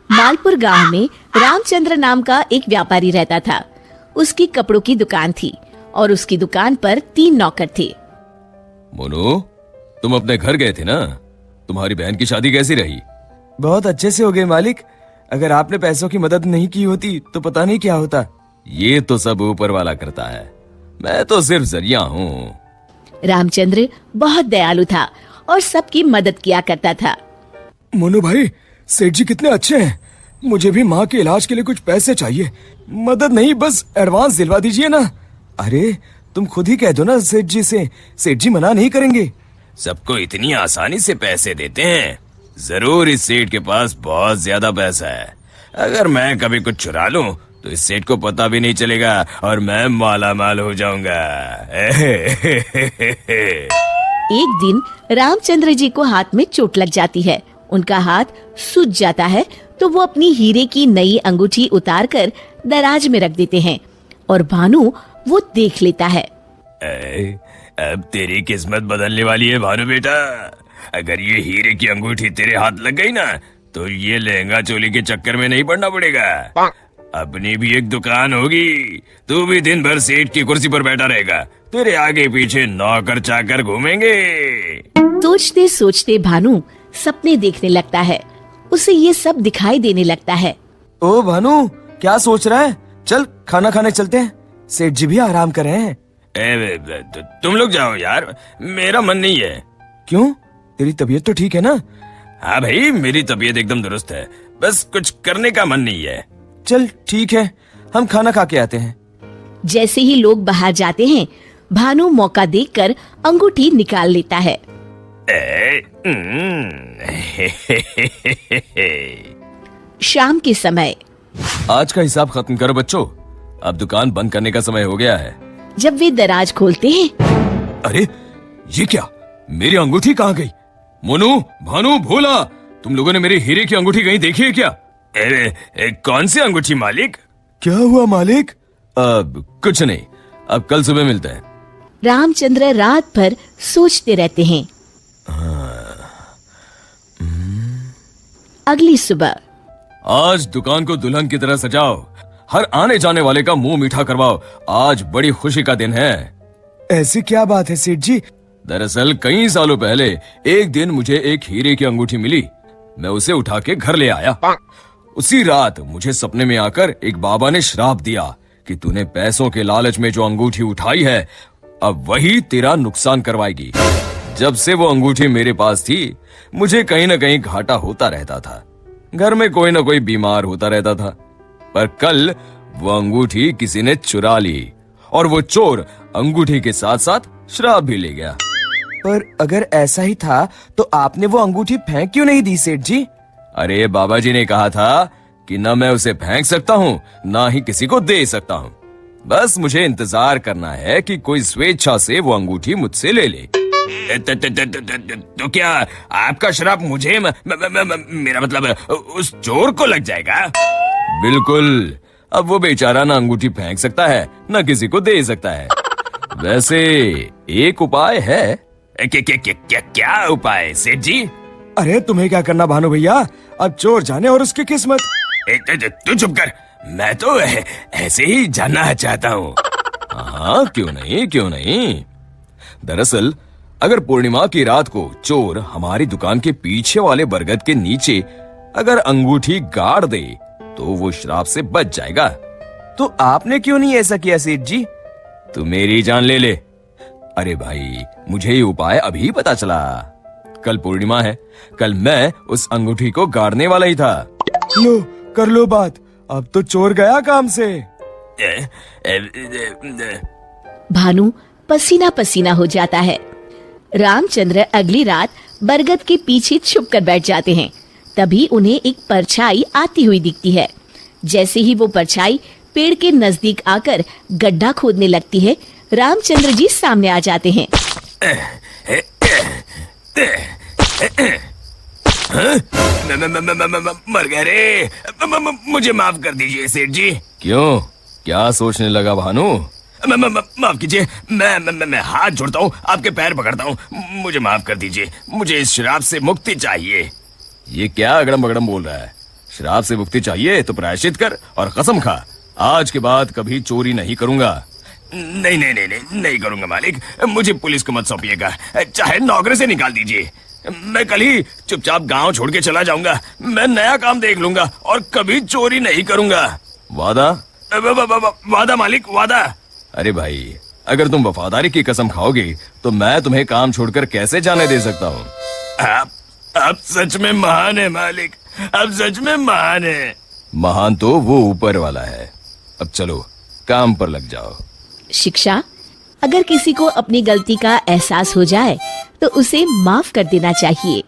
मालपुर गांव में रामचंद्र नाम का एक व्यापारी रहता था। उसकी कपड़ों की दुकान थी और उसकी दुकान पर 3 नौकर थे। मोनू, तुम अपने घर गए थे ना? तुम्हारी बहन की शादी कैसी रही? बहुत अच्छे से हो गए मालिक। अगर आपने पैसों की मदद नहीं की होती तो पता नहीं क्या होता। ये तो सब ऊपर वाला करता है, मैं तो सिर्फ जरिया हूँ। रामचंद्र बहुत दयालु था और सबकी मदद किया करता था। मोनू भाई, सेठ जी कितने अच्छे हैं। मुझे भी माँ के इलाज के लिए कुछ पैसे चाहिए। मदद नहीं, बस एडवांस दिलवा दीजिए ना। अरे तुम खुद ही कह दो ना सेठ जी से, सेठ जी मना नहीं करेंगे। सबको इतनी आसानी से पैसे देते हैं? जरूर इस सेठ के पास बहुत ज्यादा पैसा है। अगर मैं कभी कुछ चुरा लूं तो इस सेठ को पता भी नहीं चलेगा और मैं माला माल हो जाऊंगा। एक दिन रामचंद्र जी को हाथ में चोट लग जाती है। उनका हाथ सूज जाता है तो वो अपनी हीरे की नई अंगूठी उतारकर दराज में रख देते हैं और भानु वो देख लेता है। अब तेरी किस्मत बदलने वाली है भानु बेटा। अगर ये हीरे की अंगूठी तेरे हाथ लग गई ना तो ये लहंगा चोली के चक्कर में नहीं पड़ना पड़ेगा। अपनी भी एक दुकान होगी, तू भी दिन भर सेठ की कुर्सी पर बैठा रहेगा, तेरे आगे पीछे नौकर चाकर घूमेंगे। सोचते सोचते भानु सपने देखने लगता है। उसे ये सब दिखाई देने लगता है। ओ भानु, क्या सोच रहा है? चल खाना खाने चलते हैं, सेठ जी भी आराम कर रहे हैं। तुम लोग जाओ यार, मेरा मन नहीं है। क्यों? तेरी तबीयत तो ठीक है ना? हाँ भाई, मेरी तबीयत एकदम दुरुस्त है, बस कुछ करने का मन नहीं है। चल ठीक है, हम खाना खा के आते हैं। जैसे ही लोग बाहर जाते हैं, भानु मौका देखकर अंगूठी निकाल लेता है। शाम के समय आज का हिसाब खत्म करो बच्चों, अब दुकान बंद करने का समय हो गया है। जब वे दराज खोलते हैं, अरे ये क्या, मेरी अंगूठी कहाँ गई? मोनू, भानु, भोला, तुम लोगों ने मेरी हीरे की अंगूठी कहीं देखी है क्या? कौन सी अंगूठी मालिक? क्या हुआ मालिक? अब कुछ नहीं, अब कल सुबह मिलते हैं। रामचंद्र रात भर सोचते रहते हैं। अगली सुबह आज दुकान को दुल्हन की तरह सजाओ, हर आने जाने वाले का मुंह मीठा करवाओ, आज बड़ी खुशी का दिन है। ऐसी क्या बात है सेठ जी? दरअसल कई सालों पहले एक दिन मुझे एक हीरे की अंगूठी मिली। मैं उसे उठा के घर ले आया। उसी रात मुझे सपने में आकर एक बाबा ने श्राप दिया कि तूने पैसों के लालच में जो अंगूठी उठाई है, अब वही तेरा नुकसान करवाएगी। जब से वो अंगूठी मेरे पास थी, मुझे कहीं न कहीं घाटा होता रहता था। घर में कोई न कोई बीमार होता रहता था। पर कल वो अंगूठी किसी ने चुरा ली और वो चोर अंगूठी के साथ साथ श्राप भी ले गया। पर अगर ऐसा ही था तो आपने वो अंगूठी फेंक क्यों नहीं दी सेठ जी? अरे बाबा जी ने कहा था कि न मैं उसे फेंक सकता हूँ, ना ही किसी को दे सकता हूँ। बस मुझे इंतजार करना है कि कोई स्वेच्छा से वो अंगूठी मुझसे ले ले। तो क्या आपका श्राप मुझे मेरा मतलब उस चोर को लग जाएगा? बिल्कुल। अब वो बेचारा ना अंगूठी फेंक सकता है, ना किसी को दे सकता है। वैसे एक उपाय है। क्या उपाय सेठ जी? अरे तुम्हें क्या करना भानु भैया, अब चोर जाने और उसकी किस्मत। तू चुप कर, मैं तो ऐसे ही जानना चाहता हूँ। हाँ, क्यों नहीं, क्यों नहीं। दरअसल अगर पूर्णिमा की रात को चोर हमारी दुकान के पीछे वाले बरगद के नीचे अगर अंगूठी गाड़ दे तो वो श्राप से बच जाएगा। तो आपने क्यों नहीं ऐसा किया सेठ जी? तू मेरी जान ले ले। अरे भाई, मुझे ये उपाय अभी पता चला। कल पूर्णिमा है, कल मैं उस अंगूठी को गाड़ने वाला ही था। लो कर लो बात, अब तो चोर गया काम से। भानु पसीना पसीना हो जाता है। रामचंद्र अगली रात बरगद के पीछे छुप कर बैठ जाते हैं। तभी उन्हें एक परछाई आती हुई दिखती है। जैसे ही वो परछाई पेड़ के नजदीक आकर गड्ढा खोदने लगती है, रामचंद्र जी सामने आ जाते हैं। मर गए रे, मुझे माफ कर दीजिए सेठ जी। क्यों, क्या सोचने लगा भानु? माफ कीजिए, मैं हाथ जोड़ता हूँ, आपके पैर पकड़ता हूँ, मुझे माफ कर दीजिए, मुझे इस शराब से मुक्ति चाहिए। ये क्या अगड़म बगड़म बोल रहा है? श्राप से मुक्ति चाहिए तो प्रायश्चित कर और कसम खा, आज के बाद कभी चोरी नहीं करूंगा। नहीं नहीं नहीं नहीं नहीं करूंगा मालिक, मुझे पुलिस को मत सौंपिएगा, चाहे नौकरी से निकाल दीजिए। मैं कल ही चुपचाप गांव छोड़ के चला जाऊंगा। मैं नया काम देख लूंगा और कभी चोरी नहीं करूंगा। वादा? वादा मालिक, वादा। अरे भाई, अगर तुम वफादारी की कसम खाओगे तो मैं तुम्हें काम छोड़कर कैसे जाने दे सकता हूँ। आप सच में महान है मालिक, आप सच में महान है। महान तो वो ऊपर वाला है। अब चलो काम पर लग जाओ। शिक्षा, अगर किसी को अपनी गलती का एहसास हो जाए तो उसे माफ कर देना चाहिए।